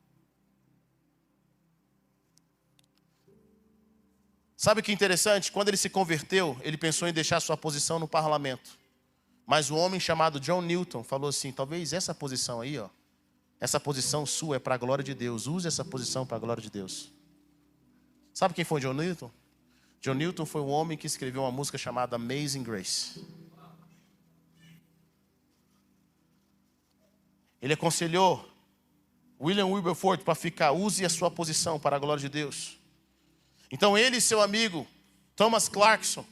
Sabe o que é interessante? Quando ele se converteu, ele pensou em deixar sua posição no parlamento. Mas um homem chamado John Newton falou assim: talvez essa posição aí, ó, essa posição sua é para a glória de Deus. Use essa posição para a glória de Deus. Sabe quem foi John Newton? John Newton foi um homem que escreveu uma música chamada Amazing Grace. Ele aconselhou William Wilberforce para ficar: use a sua posição para a glória de Deus. Então ele e seu amigo Thomas Clarkson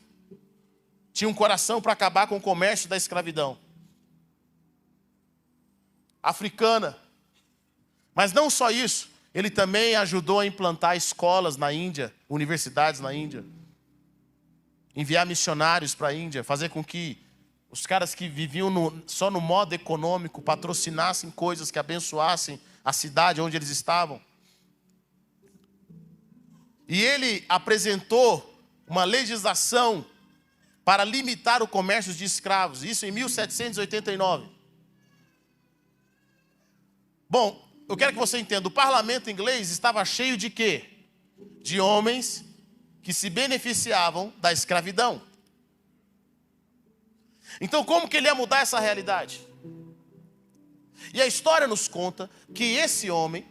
tinham um coração para acabar com o comércio da escravidão africana. Mas não só isso, ele também ajudou a implantar escolas na Índia, universidades na Índia, enviar missionários para a Índia, fazer com que os caras que viviam só no modo econômico patrocinassem coisas que abençoassem a cidade onde eles estavam. E ele apresentou uma legislação para limitar o comércio de escravos. Isso em 1789. Bom, eu quero que você entenda. O parlamento inglês estava cheio de quê? De homens que se beneficiavam da escravidão. Então, como que ele ia mudar essa realidade? E a história nos conta que esse homem,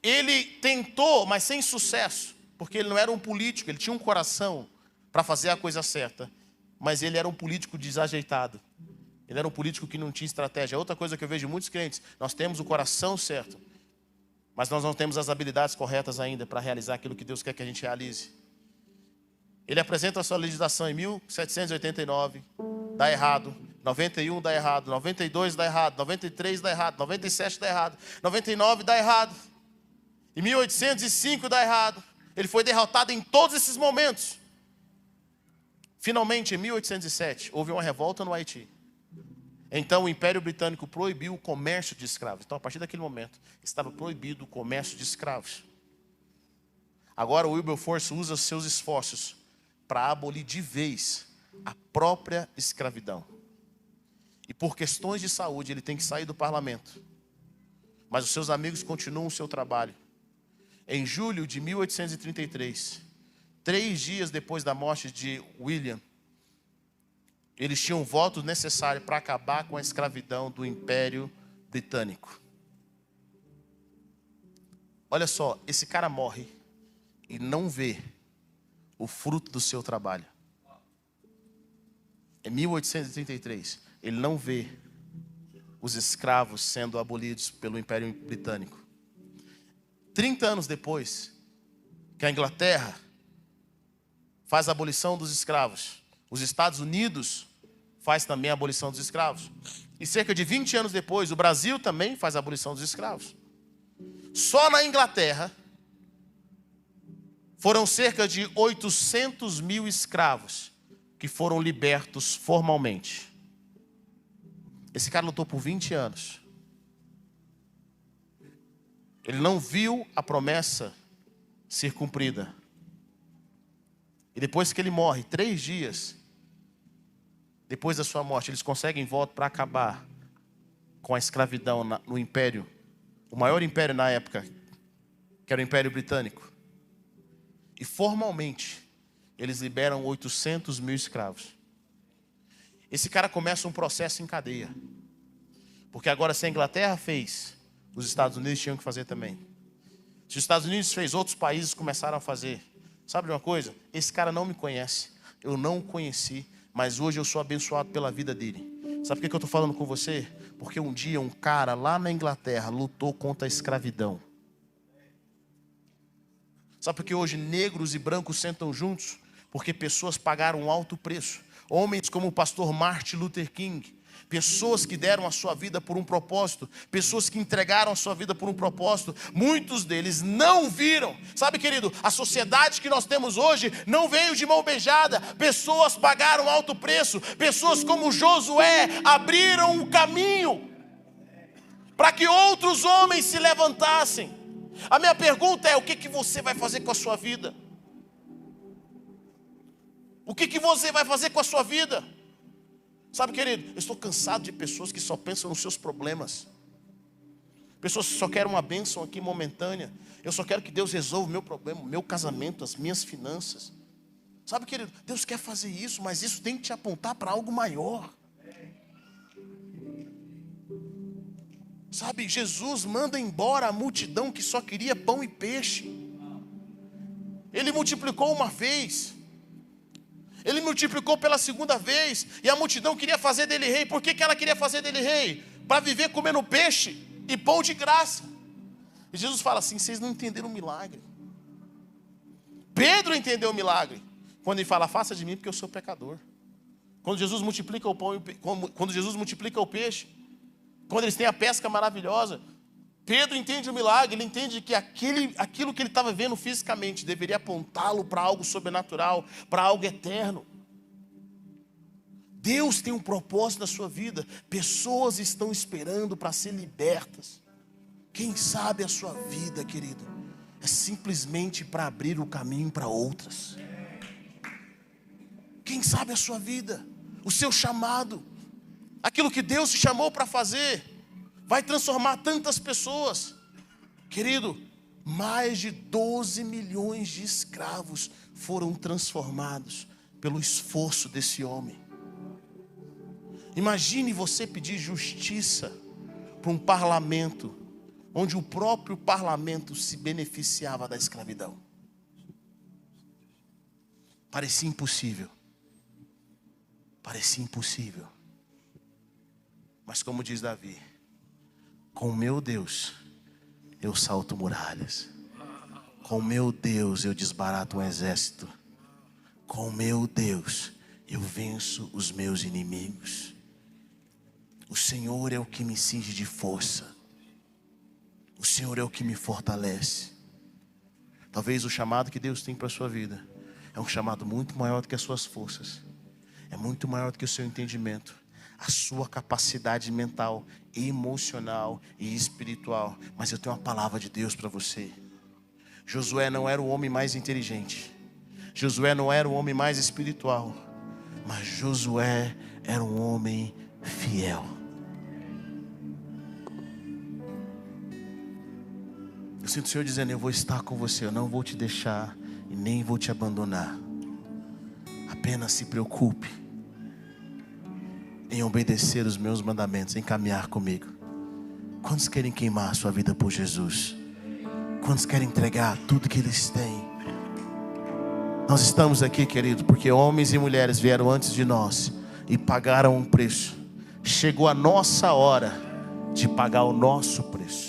ele tentou, mas sem sucesso. Porque ele não era um político, ele tinha um coração para fazer a coisa certa. Mas ele era um político desajeitado. Ele era um político que não tinha estratégia. Outra coisa que eu vejo em muitos crentes: nós temos o coração certo, mas nós não temos as habilidades corretas ainda para realizar aquilo que Deus quer que a gente realize. Ele apresenta a sua legislação em 1789, dá errado. 91 dá errado, 92 dá errado, 93 dá errado, 97 dá errado, 99 dá errado. Em 1805 dá errado. Ele foi derrotado em todos esses momentos. Finalmente, em 1807, houve uma revolta no Haiti. Então o Império Britânico proibiu o comércio de escravos. Então, a partir daquele momento, estava proibido o comércio de escravos. Agora o Wilberforce usa os seus esforços para abolir de vez a própria escravidão. E por questões de saúde, ele tem que sair do parlamento. Mas os seus amigos continuam o seu trabalho. Em julho de 1833, 3 dias depois da morte de William, eles tinham votos necessários para acabar com a escravidão do Império Britânico. Olha só, esse cara morre e não vê o fruto do seu trabalho. Em 1833, ele não vê os escravos sendo abolidos pelo Império Britânico. 30 anos depois, que a Inglaterra faz a abolição dos escravos, os Estados Unidos faz também a abolição dos escravos. E cerca de 20 anos depois, o Brasil também faz a abolição dos escravos. Só na Inglaterra, foram cerca de 800 mil escravos que foram libertos formalmente. Esse cara lutou por 20 anos. Ele não viu a promessa ser cumprida. E depois que ele morre, 3 dias depois da sua morte, eles conseguem voto para acabar com a escravidão no império, o maior império na época, que era o Império Britânico. E formalmente, eles liberam 800 mil escravos. Esse cara começa um processo em cadeia. Porque agora, se a Inglaterra fez, os Estados Unidos tinham que fazer também. Se os Estados Unidos fez, outros países começaram a fazer. Sabe de uma coisa? Esse cara não me conhece. Eu não o conheci. Mas hoje eu sou abençoado pela vida dele. Sabe por que eu estou falando com você? Porque um dia um cara lá na Inglaterra lutou contra a escravidão. Sabe por que hoje negros e brancos sentam juntos? Porque pessoas pagaram um alto preço. Homens como o pastor Martin Luther King. Pessoas que deram a sua vida por um propósito. Pessoas que entregaram a sua vida por um propósito. Muitos deles não viram. Sabe, querido, a sociedade que nós temos hoje não veio de mão beijada. Pessoas pagaram alto preço. Pessoas como Josué abriram o caminho para que outros homens se levantassem. A minha pergunta é: o que você vai fazer com a sua vida? O que você vai fazer com a sua vida? Sabe, querido, eu estou cansado de pessoas que só pensam nos seus problemas. Pessoas que só querem uma bênção aqui momentânea. Eu só quero que Deus resolva o meu problema, o meu casamento, as minhas finanças. Sabe, querido, Deus quer fazer isso, mas isso tem que te apontar para algo maior. Sabe, Jesus manda embora a multidão que só queria pão e peixe. Ele multiplicou uma vez. Ele multiplicou pela segunda vez. E a multidão queria fazer dele rei. Por que ela queria fazer dele rei? Para viver comendo peixe e pão de graça. E Jesus fala assim: vocês não entenderam o milagre. Pedro entendeu o milagre. Quando ele fala: faça de mim porque eu sou pecador. Quando Jesus multiplica o pão, quando Jesus multiplica o peixe, quando eles têm a pesca maravilhosa, Pedro entende o milagre. Ele entende que aquilo que ele estava vendo fisicamente deveria apontá-lo para algo sobrenatural, para algo eterno. Deus tem um propósito na sua vida. Pessoas estão esperando para ser libertas. Quem sabe a sua vida, querido, é simplesmente para abrir o caminho para outras. Quem sabe a sua vida, o seu chamado, aquilo que Deus te chamou para fazer, vai transformar tantas pessoas. Querido, mais de 12 milhões de escravos foram transformados pelo esforço desse homem. Imagine você pedir justiça para um parlamento, onde o próprio parlamento se beneficiava da escravidão. Parecia impossível. Parecia impossível. Mas como diz Davi: com o meu Deus eu salto muralhas. Com o meu Deus eu desbarato um exército. Com o meu Deus eu venço os meus inimigos. O Senhor é o que me cinge de força. O Senhor é o que me fortalece. Talvez o chamado que Deus tem para a sua vida é um chamado muito maior do que as suas forças. é muito maior do que o seu entendimento, a sua capacidade mental, emocional e espiritual. Mas eu tenho uma palavra de Deus para você. Josué não era o homem mais inteligente, Josué não era o homem mais espiritual, mas Josué era um homem fiel. Eu sinto o Senhor dizendo: eu vou estar com você, eu não vou te deixar e nem vou te abandonar. Apenas se preocupe em obedecer os meus mandamentos, em caminhar comigo. Quantos querem queimar a sua vida por Jesus? Quantos querem entregar tudo que eles têm? Nós estamos aqui, querido, porque homens e mulheres vieram antes de nós e pagaram um preço. Chegou a nossa hora de pagar o nosso preço.